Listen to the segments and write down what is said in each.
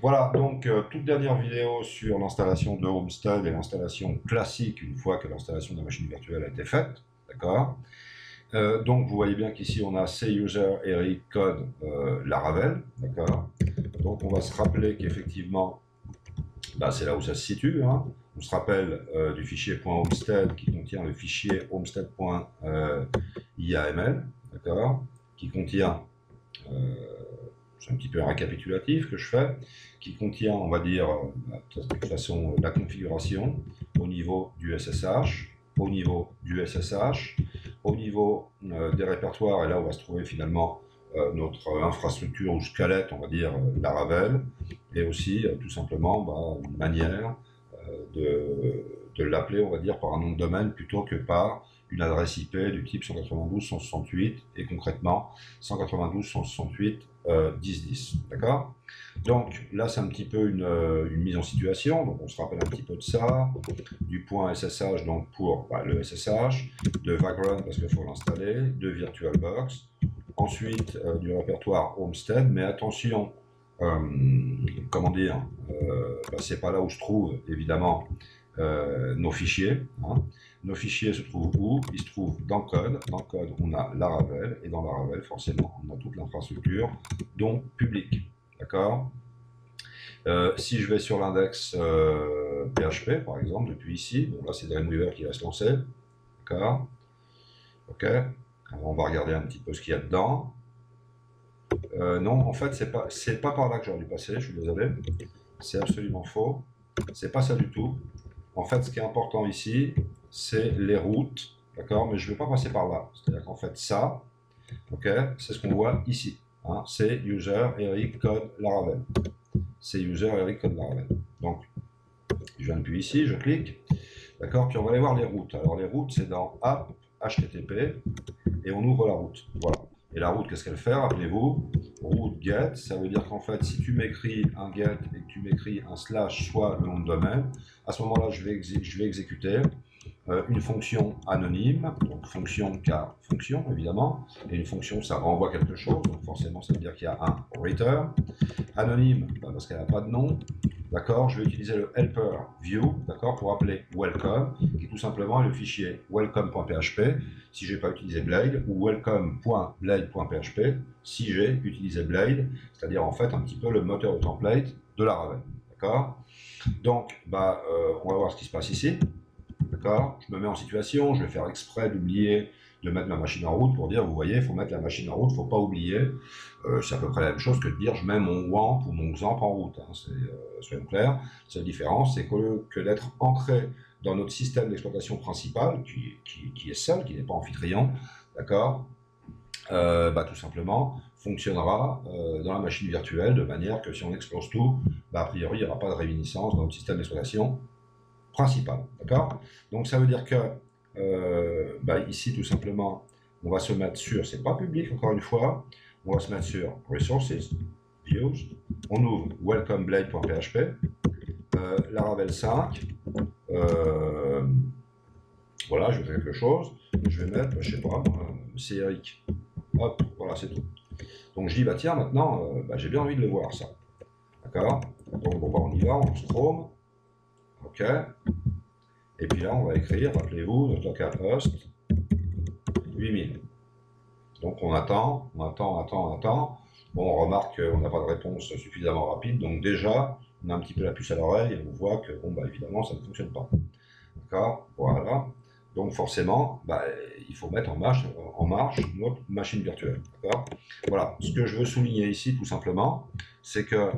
Voilà, donc toute dernière vidéo sur l'installation de Homestead et l'installation classique une fois que l'installation de la machine virtuelle a été faite, d'accord. Donc vous voyez bien qu'ici on a C-User, Eric, Code, Laravel, d'accord. Donc on va se rappeler qu'effectivement, bah, c'est là où ça se situe, hein. On se rappelle du fichier .homestead qui contient le fichier homestead.iaml, d'accord, qui contient c'est un petit peu un récapitulatif que je fais, qui contient, on va dire, de toute façon, la configuration au niveau du SSH, au niveau du SSH, au niveau des répertoires, et là où va se trouver finalement notre infrastructure ou squelette, on va dire, Laravel, et aussi tout simplement une manière de l'appeler, on va dire, par un nom de domaine plutôt que par une adresse IP du type 192.168 et concrètement 192.168 10.10, d'accord. Donc là c'est un petit peu une mise en situation, donc on se rappelle un petit peu de ça, du point SSH donc pour le SSH, de Vagrant parce qu'il faut l'installer, de VirtualBox, ensuite du répertoire Homestead, mais attention, comment dire, c'est pas là où se trouvent évidemment nos fichiers. Hein. Nos fichiers se trouvent où? Ils se trouvent dans Code. Dans Code, on a Laravel, et dans Laravel, forcément, on a toute l'infrastructure, donc publique. D'accord. Si je vais sur l'index PHP, par exemple, depuis ici, bon, là c'est Dreamweaver qui va se lancer. D'accord. Ok. Alors, on va regarder un petit peu ce qu'il y a dedans. Non, en fait, c'est pas par là que j'aurais dû passer, je suis désolé. C'est absolument faux. C'est pas ça du tout. En fait, ce qui est important ici, c'est les routes, d'accord, mais je ne vais pas passer par là. C'est-à-dire qu'en fait, ça, ok, c'est ce qu'on voit ici. Hein, c'est user, Eric, code, Laravel. C'est user, Eric, code, Laravel. Donc, je viens depuis ici, je clique, d'accord, puis on va aller voir les routes. Alors, les routes, c'est dans app, HTTP, et on ouvre la route. Voilà. Et la route, qu'est-ce qu'elle fait? Rappelez-vous, route get, ça veut dire qu'en fait, si tu m'écris un get et que tu m'écris un slash, soit le nom de domaine, à ce moment-là, je vais exécuter une fonction anonyme, donc fonction car fonction évidemment, et une fonction ça renvoie quelque chose, donc forcément ça veut dire qu'il y a un return. Anonyme, parce qu'elle n'a pas de nom, d'accord, je vais utiliser le helper view, d'accord, pour appeler welcome, qui est tout simplement le fichier welcome.php si je n'ai pas utilisé Blade, ou welcome.blade.php si j'ai utilisé Blade, c'est-à-dire en fait un petit peu le moteur de template de Laravel, d'accord. Donc, on va voir ce qui se passe ici. D'accord. Je me mets en situation, je vais faire exprès d'oublier de mettre ma machine en route pour dire, vous voyez, il faut mettre la machine en route, il ne faut pas oublier. C'est à peu près la même chose que de dire, je mets mon WAMP ou mon XAMPP en route. Hein, soyons clairs. La seule différence, c'est que d'être ancré dans notre système d'exploitation principal, qui est seul, qui n'est pas amphitryon, d'accord, tout simplement, fonctionnera dans la machine virtuelle de manière que si on explose tout, a priori, il n'y aura pas de réminiscence dans notre système d'exploitation principal, d'accord. Donc ça veut dire que ici tout simplement on va se mettre sur, c'est pas public encore une fois, on va se mettre sur resources, views, on ouvre welcomeblade.php, Laravel 5, voilà, je fais quelque chose, je vais mettre, je sais pas, c'est Eric, hop, voilà, c'est tout. Donc je dis, tiens, maintenant, j'ai bien envie de le voir, ça, d'accord. Donc on y va, on lance Chrome, ok. Et puis là, on va écrire, rappelez-vous, notre localhost 8000. Donc on attend. Bon, on remarque qu'on n'a pas de réponse suffisamment rapide, donc déjà, on a un petit peu la puce à l'oreille et on voit que, évidemment, ça ne fonctionne pas. D'accord. Voilà. Donc forcément, il faut mettre en marche notre machine virtuelle. D'accord. Voilà. Ce que je veux souligner ici, tout simplement, c'est que,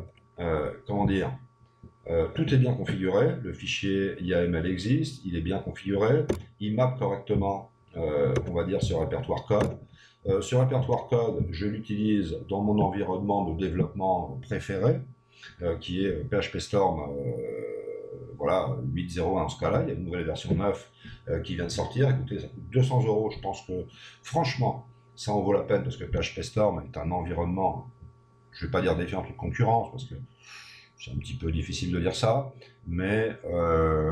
tout est bien configuré, le fichier IAML existe, il est bien configuré, il mappe correctement, on va dire, ce répertoire code. Ce répertoire code, je l'utilise dans mon environnement de développement préféré, qui est PHP Storm 8.0.1 en ce cas-là. Il y a une nouvelle version 9 qui vient de sortir. Écoutez, ça coûte 200 €. Je pense que, franchement, ça en vaut la peine parce que PHP Storm est un environnement, je ne vais pas dire défiant toute concurrence, parce que c'est un petit peu difficile de dire ça, mais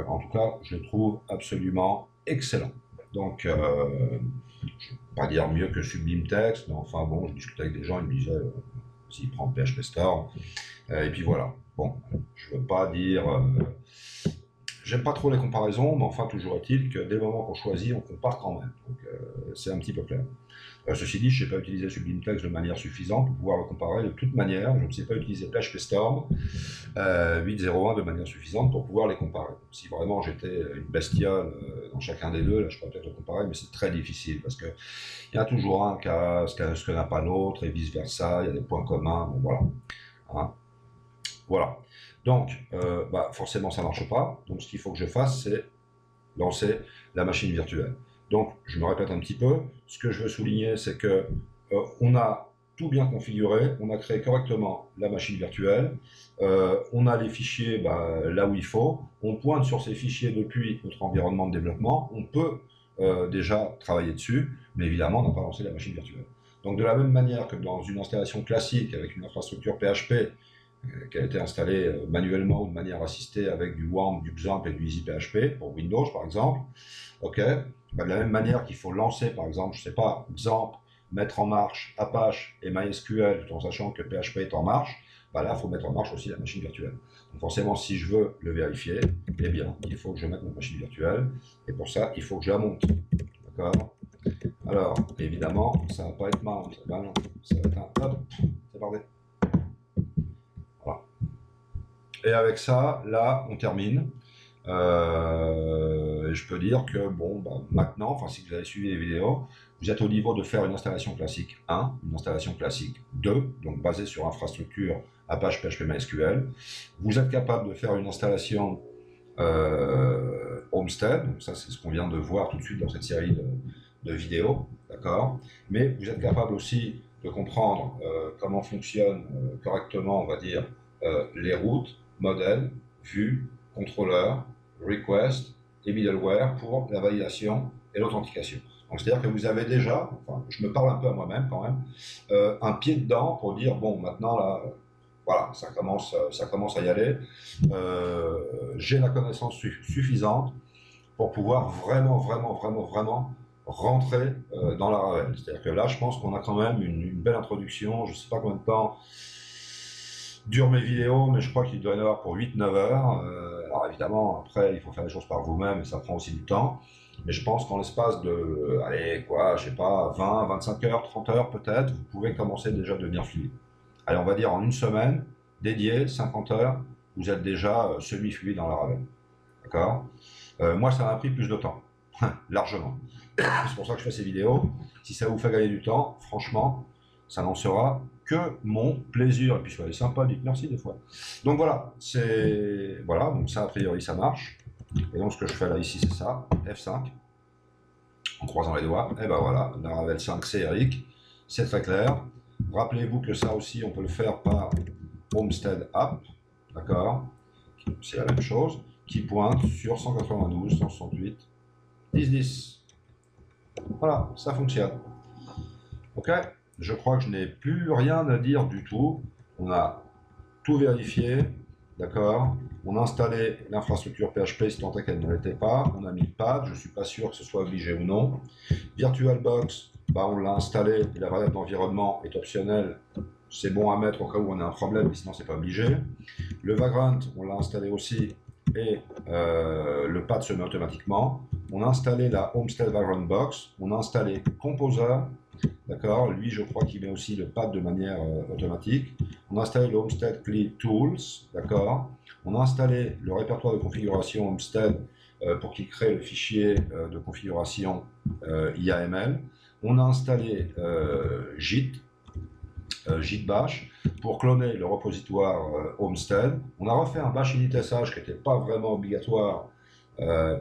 en tout cas, je le trouve absolument excellent. Donc, je ne vais pas dire mieux que Sublime Text, mais enfin bon, je discutais avec des gens, ils me disaient s'il prend PHP Storm, et puis voilà. Bon, je veux pas dire... j'aime pas trop les comparaisons, mais enfin, toujours est-il que dès le moment qu'on choisit, on compare quand même. Donc, c'est un petit peu clair. Ceci dit, je ne sais pas utiliser Sublime Text de manière suffisante pour pouvoir le comparer de toute manière. Je ne sais pas utiliser PHP Storm 8.0.1 de manière suffisante pour pouvoir les comparer. Si vraiment j'étais une bestiole dans chacun des deux, là, je pourrais peut-être le comparer, mais c'est très difficile parce qu'il y a toujours un qui a ce que n'a pas l'autre et vice-versa. Il y a des points communs. Bon, voilà. Hein. Voilà. Donc, forcément, ça ne marche pas. Donc, ce qu'il faut que je fasse, c'est lancer la machine virtuelle. Donc, je me répète un petit peu. Ce que je veux souligner, c'est que on a tout bien configuré, on a créé correctement la machine virtuelle, on a les fichiers là où il faut, on pointe sur ces fichiers depuis notre environnement de développement, on peut déjà travailler dessus, mais évidemment, on n'a pas lancé la machine virtuelle. Donc, de la même manière que dans une installation classique avec une infrastructure PHP, qui a été installé manuellement ou de manière assistée avec du WAMP, du XAMPP et du EasyPHP pour Windows par exemple. Ok. De la même manière qu'il faut lancer par exemple, je sais pas, XAMPP, mettre en marche Apache et MySQL tout en sachant que PHP est en marche, là il faut mettre en marche aussi la machine virtuelle. Donc forcément si je veux le vérifier, eh bien il faut que je mette ma machine virtuelle et pour ça il faut que je la monte. D'accord. Alors évidemment ça va pas être mount, non, ça va être un hop, c'est parti. Et avec ça, là, on termine. Je peux dire que, maintenant, si vous avez suivi les vidéos, vous êtes au niveau de faire une installation classique 1, une installation classique 2, donc basée sur infrastructure Apache, PHP, MySQL. Vous êtes capable de faire une installation Homestead, donc ça c'est ce qu'on vient de voir tout de suite dans cette série de vidéos, d'accord. Mais vous êtes capable aussi de comprendre comment fonctionnent correctement, on va dire, les routes, modèles, vues, contrôleurs, request et middleware pour la validation et l'authentication. Donc c'est-à-dire que vous avez déjà, je me parle un peu à moi-même quand même, un pied dedans pour dire bon maintenant là, voilà, ça commence à y aller. J'ai la connaissance suffisante pour pouvoir vraiment rentrer dans la Ravel. C'est-à-dire que là, je pense qu'on a quand même une belle introduction. Je ne sais pas combien de temps durent mes vidéos, mais je crois qu'il doit y en avoir pour 8-9 heures. Alors évidemment, après, il faut faire les choses par vous-même et ça prend aussi du temps. Mais je pense qu'en l'espace de, je sais pas, 20, 25 heures, 30 heures peut-être, vous pouvez commencer déjà à devenir fluide. Allez, on va dire en une semaine, dédiée, 50 heures, vous êtes déjà semi-fluide dans la Ravel. D'accord. Moi, ça m'a pris plus de temps, largement. C'est pour ça que je fais ces vidéos. Si ça vous fait gagner du temps, franchement, ça n'en sera que mon plaisir. Et puis soyez sympa, dites merci des fois. Donc voilà, donc ça a priori ça marche. Et donc ce que je fais là ici c'est ça, F5, en croisant les doigts, et voilà, la Ravel 5C Eric, c'est très clair. Rappelez-vous que ça aussi on peut le faire par Homestead App, d'accord, c'est la même chose, qui pointe sur 192, 168, 10.10. Voilà, ça fonctionne. Ok, je crois que je n'ai plus rien à dire du tout. On a tout vérifié, d'accord. On a installé l'infrastructure PHP si tant est qu'elle ne l'était pas. On a mis le pad, je ne suis pas sûr que ce soit obligé ou non. VirtualBox, on l'a installé, la variable d'environnement est optionnelle. C'est bon à mettre au cas où on a un problème, mais sinon c'est pas obligé. Le Vagrant, on l'a installé aussi et le pad se met automatiquement. On a installé la Homestead Vagrant Box, on a installé Composer, d'accord. Lui, je crois qu'il met aussi le pad de manière automatique. On a installé le Homestead Clean Tools, d'accord. On a installé le répertoire de configuration Homestead pour qu'il crée le fichier de configuration IAML. On a installé Git, Git Bash, pour cloner le repositoire Homestead. On a refait un bash init.sh qui n'était pas vraiment obligatoire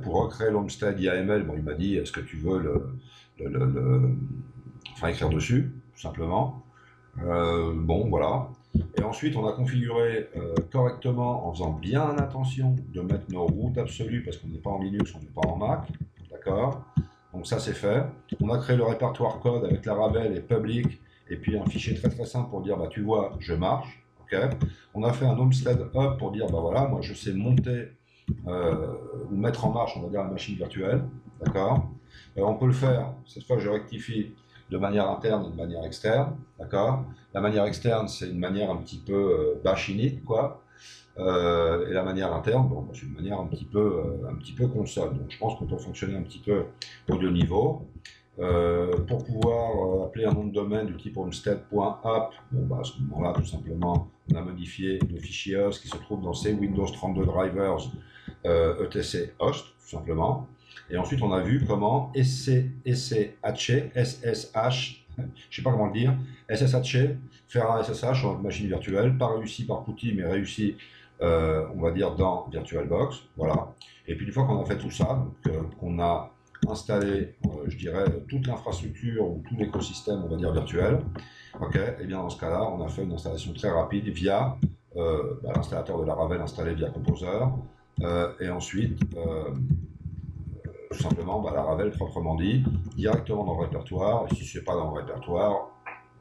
pour recréer l'Homestead IAML. Bon, il m'a dit, est-ce que tu veux écrire dessus, tout simplement. Bon, voilà. Et ensuite, on a configuré correctement, en faisant bien attention de mettre nos routes absolues, parce qu'on n'est pas en Linux, on n'est pas en Mac. D'accord. Donc ça, c'est fait. On a créé le répertoire code avec la Ravel et public, et puis un fichier très simple pour dire, tu vois, je marche. Okay. On a fait un Homestead Hub pour dire, voilà, moi je sais monter ou mettre en marche, on va dire, la machine virtuelle. D'accord. On peut le faire, cette fois je rectifie, de manière interne et de manière externe. D'accord. La manière externe, c'est une manière un petit peu bash init, quoi. Et la manière interne, bon, c'est une manière un petit peu console. Donc je pense qu'on peut fonctionner un petit peu aux deux niveaux. Pour pouvoir appeler un nom de domaine du type homestead.app, bon, bah, à ce moment-là, tout simplement, on a modifié le fichier host qui se trouve dans ces Windows 32 drivers etc host, tout simplement. Et ensuite, on a vu comment SSH, je sais pas comment le dire, SSH, faire un SSH sur une machine virtuelle, pas réussi par Putty, mais réussi, on va dire, dans VirtualBox, voilà. Et puis une fois qu'on a fait tout ça, qu'on a installé, je dirais, toute l'infrastructure ou tout l'écosystème, on va dire, virtuel, ok, et bien dans ce cas-là, on a fait une installation très rapide via l'installateur de Laravel installé via Composer, et ensuite, tout simplement, Laravel proprement dit, directement dans le répertoire, et si ce n'est pas dans le répertoire,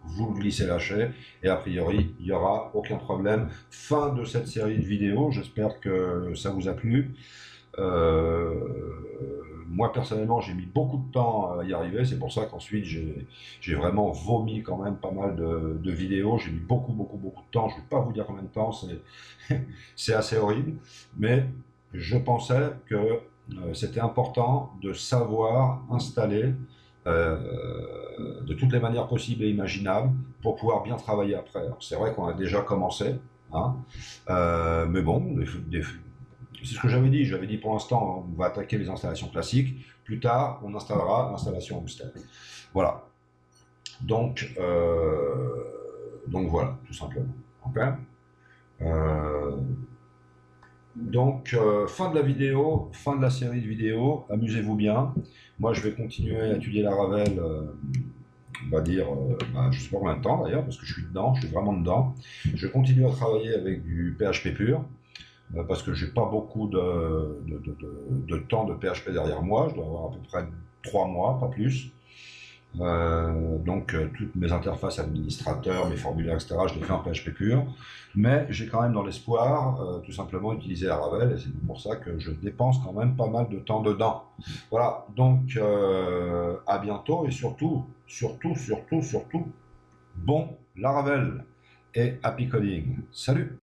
vous le glissez lâché, et a priori, il n'y aura aucun problème. Fin de cette série de vidéos, j'espère que ça vous a plu. Moi personnellement j'ai mis beaucoup de temps à y arriver, c'est pour ça qu'ensuite j'ai vraiment vomi quand même pas mal de vidéos, j'ai mis beaucoup de temps, je ne vais pas vous dire combien de temps, c'est assez horrible, mais je pensais que c'était important de savoir installer de toutes les manières possibles et imaginables pour pouvoir bien travailler après. C'est vrai qu'on a déjà commencé, hein, mais bon, c'est ce que j'avais dit pour l'instant, on va attaquer les installations classiques, plus tard on installera l'installation Homestead. Voilà, donc voilà, tout simplement. Okay, fin de la vidéo, fin de la série de vidéos, amusez-vous bien. Moi je vais continuer à étudier Laravel, on va dire, je ne sais pas combien de temps d'ailleurs, parce que je suis dedans, je suis vraiment dedans. Je continue à travailler avec du PHP pur, parce que j'ai pas beaucoup de temps de PHP derrière moi, je dois avoir à peu près 3 mois, pas plus. Toutes mes interfaces administrateurs, mes formulaires, etc., je les fais en PHP pur, mais j'ai quand même dans l'espoir, tout simplement, utiliser Laravel, et c'est pour ça que je dépense quand même pas mal de temps dedans. Voilà, donc à bientôt, et surtout, bon Laravel et happy coding. Salut!